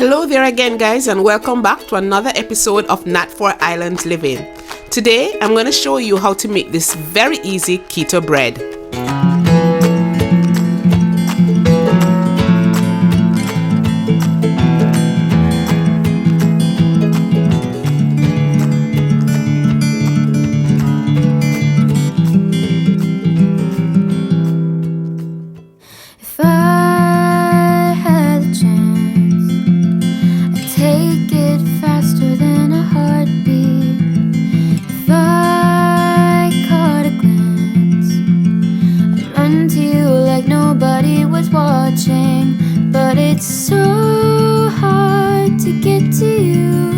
Hello there again, guys, and welcome back to another episode of Nat 4 Islands Living. Today I'm going to show you how to make this very easy keto bread. But it's so hard to get to you,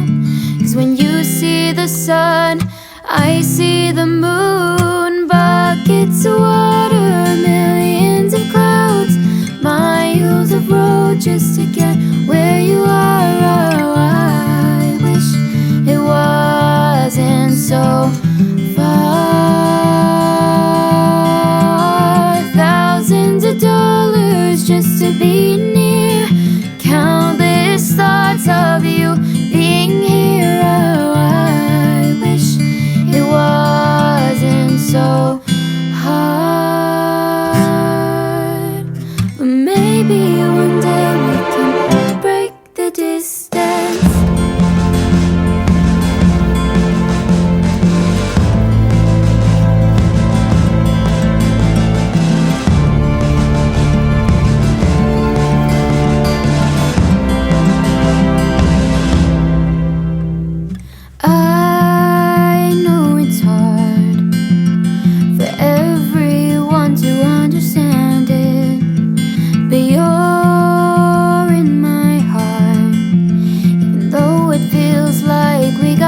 'cause when you see the sun, I see the moon. Buckets of water, millions of clouds, miles of road just to get where you are. Oh, I wish it wasn't so far. Thousands of dollars just to be near, countless thoughts of you being here. Oh, I wish it wasn't so hard. But maybe one day we can break the distance.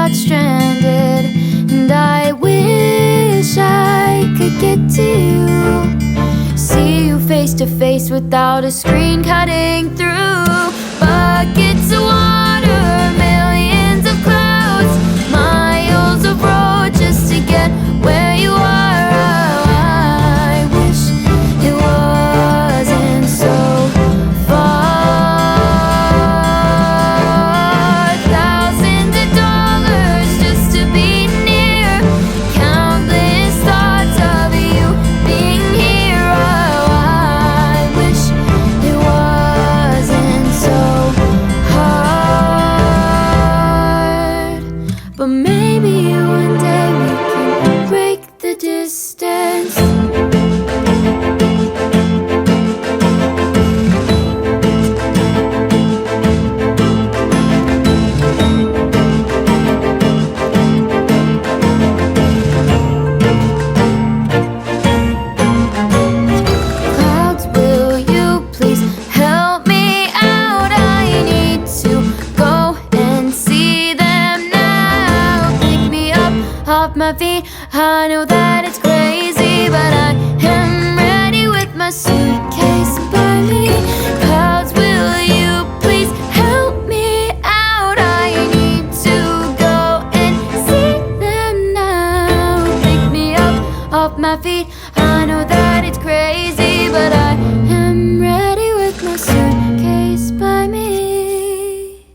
Stranded, and I wish I could get to you, see you face to face without a screen cutting through. Buckets of water, millions of clouds, miles of road just to get where you are. Oh, I wish it wasn't so far. But maybe one day we can break the distance. Clouds, will you please help me out? I need to go and see them now. Off my feet, I know that it's crazy, but I am ready with my suitcase by me. Clouds, will you please help me out? I need to go and see them now. Pick me up off my feet, I know that it's crazy, but I am ready with my suitcase by me.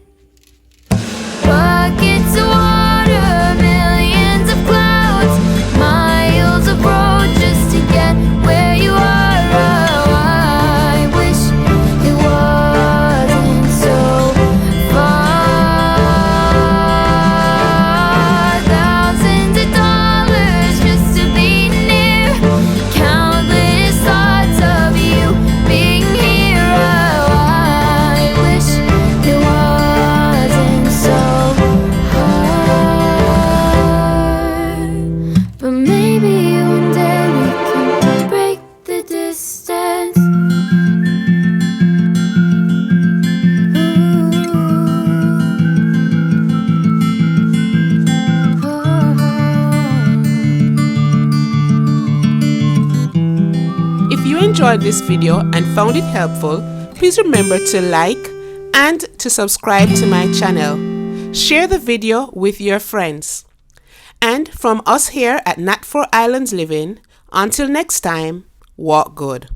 Buckets of water, millions of clouds, miles of road just to get where you are. Oh, I wish it wasn't so far. Thousands of dollars just to be near, countless thoughts of you being here. Oh, I wish it wasn't so hard. But maybe one day we can break the distance. If you enjoyed this video and found it helpful, please remember to like and to subscribe to my channel. Share the video with your friends. And from us here at Nat 4 Islands Living, until next time, walk good.